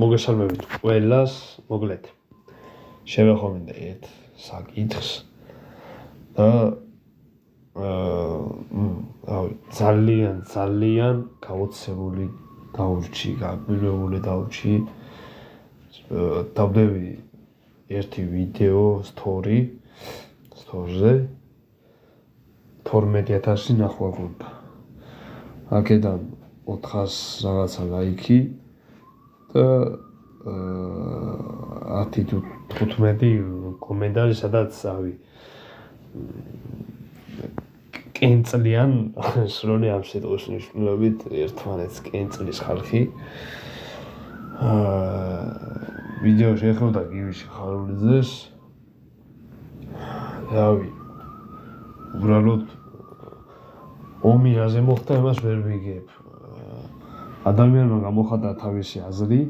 მოგესალმებით ყველას, მოკლედ შევეხმაროთ ერთ საკითხს და ძალიან გაოცებული დავრჩი დავდები ერთი ვიდეო სტორზე 12,000 ნახვა გქონდა. აქედან 400 რაღაცა ლაიქი და 10 თუ 15 კომენტარი, სადაც კენწლიან სროლი ამ სიტყვის მნიშვნელობით ერთმანეთს კენწლის ხალხი. ვიდეო შეეხებოდა გივიში ხარულიძეს. უბრალოდ ომი რაზე მოხდა, იმას ვერ ვიგებ. ადამიანმა გამოხატა თავისი აზრი.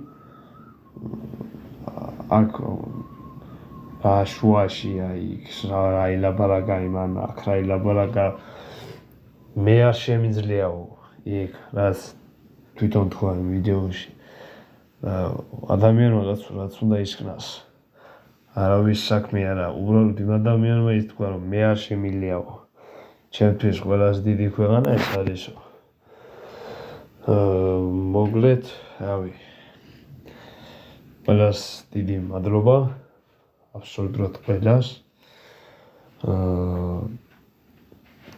აქ შუაში რა ილაბარაკა იმან, აქ რა ილაბარაკა, მე არ შემიძლიაო იქ რაც თვითონ თქვა იმ ვიდეოში. ადამიანმა რაც უნდა ისხნას. არავის საქმე არა, უბრალოდ იმ ადამიანმა ის თქვა, რომ მე არ შემიძლიაო. ჩემთვის ყველაზე დიდი ქვეყანა ეს არისო. მოკლედ, ყველას დიდი მადლობა, აბსოლუტურად ყველას.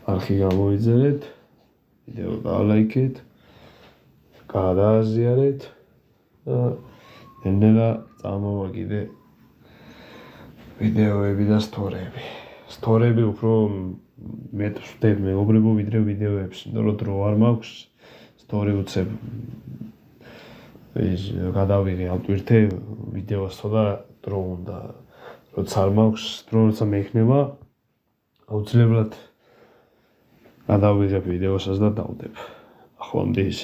არხი გამოიწერეთ, ვიდეო გაალაიქეთ, გადააზიარეთ და ნელა წამოვა კიდე ვიდეოები და სტორები უფრო მეტ ვხდებ მეგობრებო ვიდრე ვიდეოებს, იმიტომ რომ დრო არ მაქვს. სტორი უცებ გადავიღე ავტვირთე ვიდეოსო და დრო უნდა. როცა არ მაქვს დრო, როცა მექნება, აუცილებლად გადავიღებ ვიდეოსაც და დავდებ. ახლამდე ის